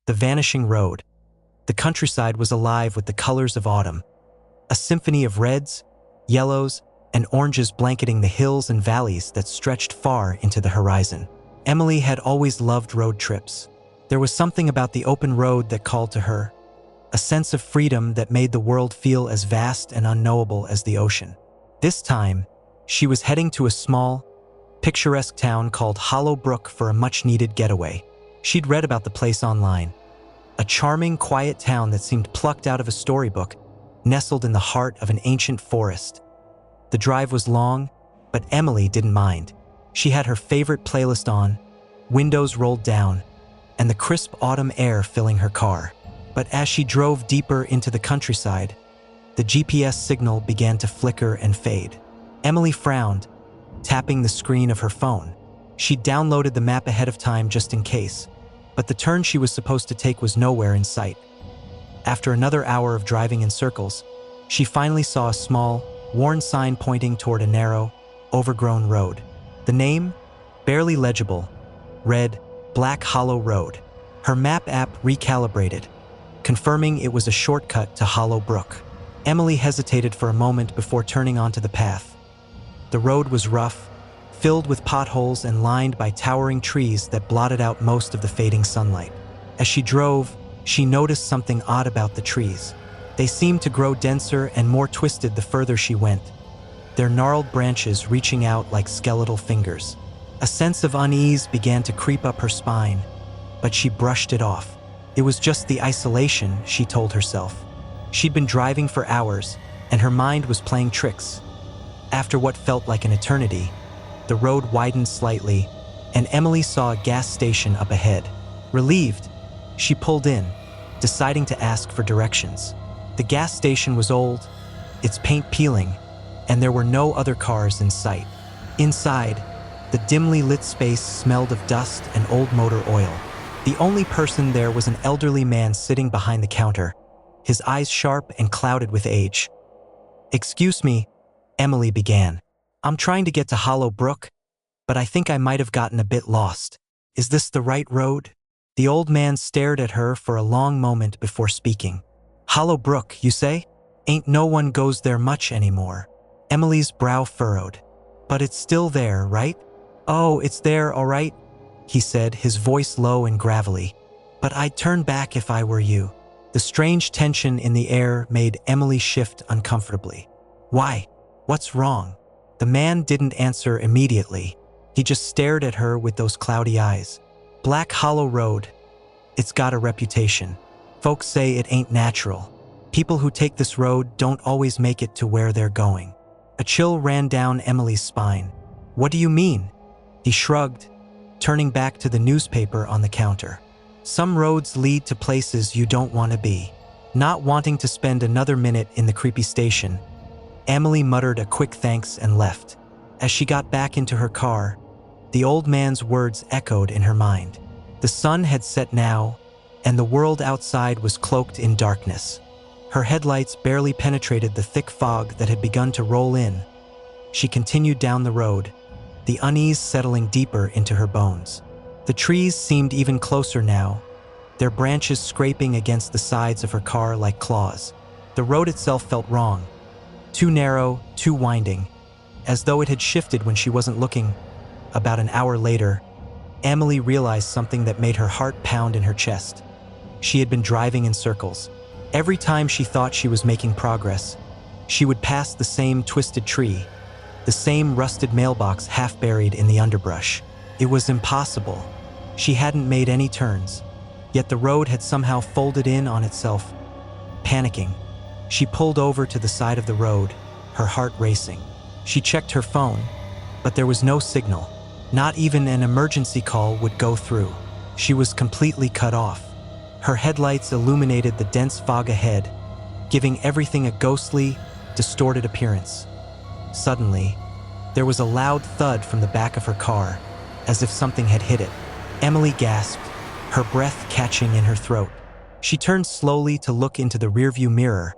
the Vanishing Road. The countryside was alive with the colors of autumn, a symphony of reds, yellows, and oranges blanketing the hills and valleys that stretched far into the horizon. Emily had always loved road trips. There was something about the open road that called to her, a sense of freedom that made the world feel as vast and unknowable as the ocean. This time, she was heading to a small, picturesque town called Hollow Brook for a much-needed getaway. She'd read about the place online. A charming, quiet town that seemed plucked out of a storybook, nestled in the heart of an ancient forest. The drive was long, but Emily didn't mind. She had her favorite playlist on, windows rolled down, and the crisp autumn air filling her car. But as she drove deeper into the countryside, the GPS signal began to flicker and fade. Emily frowned, tapping the screen of her phone. She'd downloaded the map ahead of time just in case, but the turn she was supposed to take was nowhere in sight. After another hour of driving in circles, she finally saw a small, worn sign pointing toward a narrow, overgrown road. The name, barely legible, read Black Hollow Road. Her map app recalibrated, confirming it was a shortcut to Hollow Brook. Emily hesitated for a moment before turning onto the path. The road was rough, filled with potholes and lined by towering trees that blotted out most of the fading sunlight. As she drove, she noticed something odd about the trees. They seemed to grow denser and more twisted the further she went, their gnarled branches reaching out like skeletal fingers. A sense of unease began to creep up her spine, but she brushed it off. It was just the isolation, she told herself. She'd been driving for hours, and her mind was playing tricks. After what felt like an eternity, the road widened slightly, and Emily saw a gas station up ahead. Relieved, she pulled in, deciding to ask for directions. The gas station was old, its paint peeling, and there were no other cars in sight. Inside, the dimly lit space smelled of dust and old motor oil. The only person there was an elderly man sitting behind the counter, his eyes sharp and clouded with age. "Excuse me," Emily began. "I'm trying to get to Hollow Brook, but I think I might have gotten a bit lost. Is this the right road?" The old man stared at her for a long moment before speaking. "Hollow Brook, you say? Ain't no one goes there much anymore." Emily's brow furrowed. "But it's still there, right?" "Oh, it's there, all right," he said, his voice low and gravelly. "But I'd turn back if I were you." The strange tension in the air made Emily shift uncomfortably. "Why? What's wrong?" The man didn't answer immediately. He just stared at her with those cloudy eyes. "Black Hollow Road. It's got a reputation. Folks say it ain't natural. People who take this road don't always make it to where they're going." A chill ran down Emily's spine. "What do you mean?" He shrugged, turning back to the newspaper on the counter. "Some roads lead to places you don't want to be." Not wanting to spend another minute in the creepy station, Emily muttered a quick thanks and left. As she got back into her car, the old man's words echoed in her mind. The sun had set now, and the world outside was cloaked in darkness. Her headlights barely penetrated the thick fog that had begun to roll in. She continued down the road, the unease settling deeper into her bones. The trees seemed even closer now, their branches scraping against the sides of her car like claws. The road itself felt wrong, too narrow, too winding, as though it had shifted when she wasn't looking. About an hour later, Emily realized something that made her heart pound in her chest. She had been driving in circles. Every time she thought she was making progress, she would pass the same twisted tree, the same rusted mailbox half buried in the underbrush. It was impossible. She hadn't made any turns, yet the road had somehow folded in on itself. Panicking, she pulled over to the side of the road, her heart racing. She checked her phone, but there was no signal. Not even an emergency call would go through. She was completely cut off. Her headlights illuminated the dense fog ahead, giving everything a ghostly, distorted appearance. Suddenly, there was a loud thud from the back of her car, as if something had hit it. Emily gasped, her breath catching in her throat. She turned slowly to look into the rearview mirror,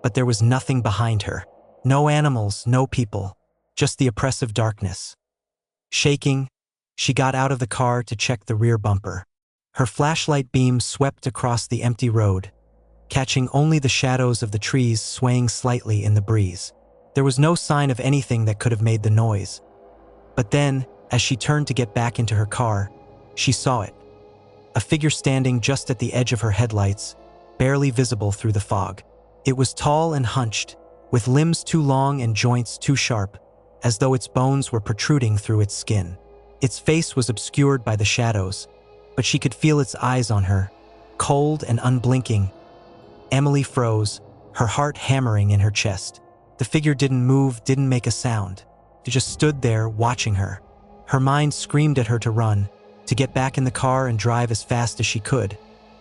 but there was nothing behind her. No animals, no people, just the oppressive darkness. Shaking, she got out of the car to check the rear bumper. Her flashlight beam swept across the empty road, catching only the shadows of the trees swaying slightly in the breeze. There was no sign of anything that could have made the noise. But then, as she turned to get back into her car, she saw it. A figure standing just at the edge of her headlights, barely visible through the fog. It was tall and hunched, with limbs too long and joints too sharp, as though its bones were protruding through its skin. Its face was obscured by the shadows, but she could feel its eyes on her, cold and unblinking. Emily froze, her heart hammering in her chest. The figure didn't move, didn't make a sound. It just stood there, watching her. Her mind screamed at her to run, to get back in the car and drive as fast as she could,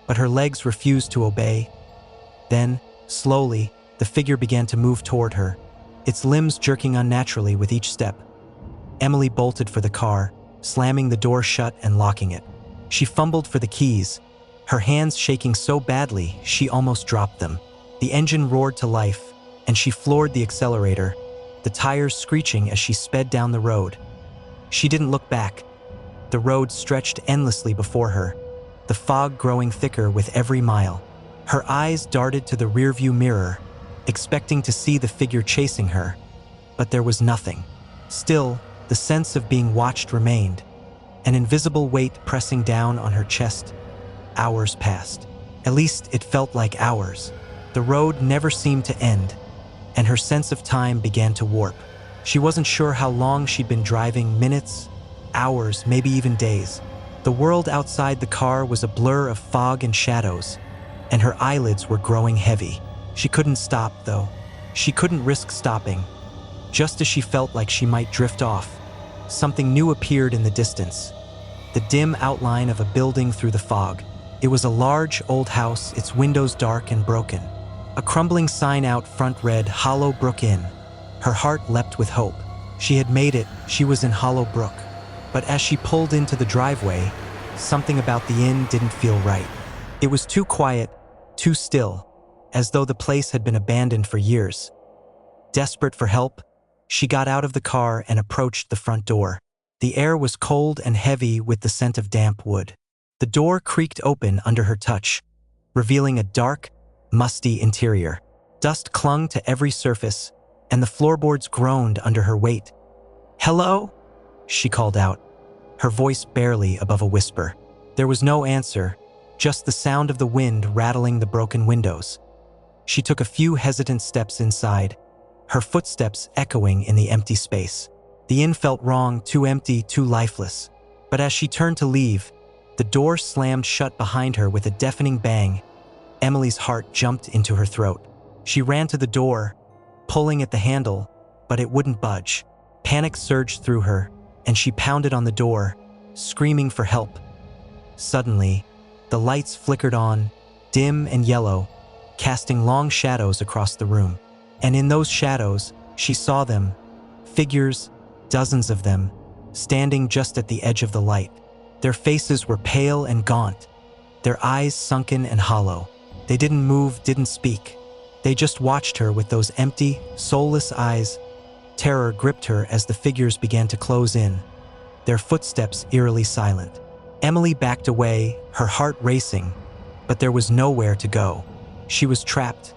but her legs refused to obey. Then, slowly, the figure began to move toward her, its limbs jerking unnaturally with each step. Emily bolted for the car, slamming the door shut and locking it. She fumbled for the keys, her hands shaking so badly she almost dropped them. The engine roared to life, and she floored the accelerator, the tires screeching as she sped down the road. She didn't look back. The road stretched endlessly before her, the fog growing thicker with every mile. Her eyes darted to the rearview mirror, expecting to see the figure chasing her, but there was nothing. Still, the sense of being watched remained, an invisible weight pressing down on her chest. Hours passed. At least it felt like hours. The road never seemed to end, and her sense of time began to warp. She wasn't sure how long she'd been driving, minutes, hours, maybe even days. The world outside the car was a blur of fog and shadows, and her eyelids were growing heavy. She couldn't stop, though. She couldn't risk stopping. Just as she felt like she might drift off, something new appeared in the distance. The dim outline of a building through the fog. It was a large, old house, its windows dark and broken. A crumbling sign out front read, "Hollow Brook Inn." Her heart leapt with hope. She had made it, she was in Hollow Brook. But as she pulled into the driveway, something about the inn didn't feel right. It was too quiet, too still, as though the place had been abandoned for years. Desperate for help, she got out of the car and approached the front door. The air was cold and heavy with the scent of damp wood. The door creaked open under her touch, revealing a dark, musty interior. Dust clung to every surface, and the floorboards groaned under her weight. "Hello?" she called out, her voice barely above a whisper. There was no answer, just the sound of the wind rattling the broken windows. She took a few hesitant steps inside, her footsteps echoing in the empty space. The inn felt wrong, too empty, too lifeless. But as she turned to leave, the door slammed shut behind her with a deafening bang. Emily's heart jumped into her throat. She ran to the door, pulling at the handle, but it wouldn't budge. Panic surged through her, and she pounded on the door, screaming for help. Suddenly, the lights flickered on, dim and yellow, casting long shadows across the room. And in those shadows, she saw them, figures, dozens of them, standing just at the edge of the light. Their faces were pale and gaunt, their eyes sunken and hollow. They didn't move, didn't speak. They just watched her with those empty, soulless eyes. Terror gripped her as the figures began to close in, their footsteps eerily silent. Emily backed away, her heart racing, but there was nowhere to go. She was trapped.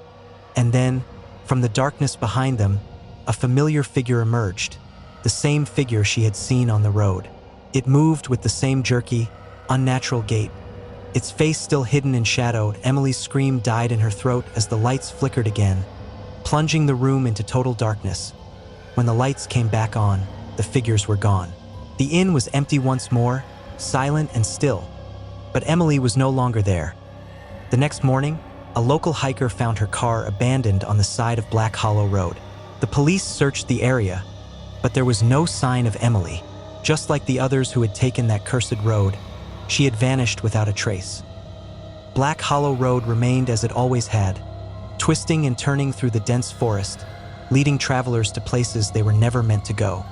And then, from the darkness behind them, a familiar figure emerged, the same figure she had seen on the road. It moved with the same jerky, unnatural gait. Its face still hidden in shadow, Emily's scream died in her throat as the lights flickered again, plunging the room into total darkness. When the lights came back on, the figures were gone. The inn was empty once more, silent and still. But Emily was no longer there. The next morning, a local hiker found her car abandoned on the side of Black Hollow Road. The police searched the area, but there was no sign of Emily. Just like the others who had taken that cursed road, she had vanished without a trace. Black Hollow Road remained as it always had, twisting and turning through the dense forest, leading travelers to places they were never meant to go.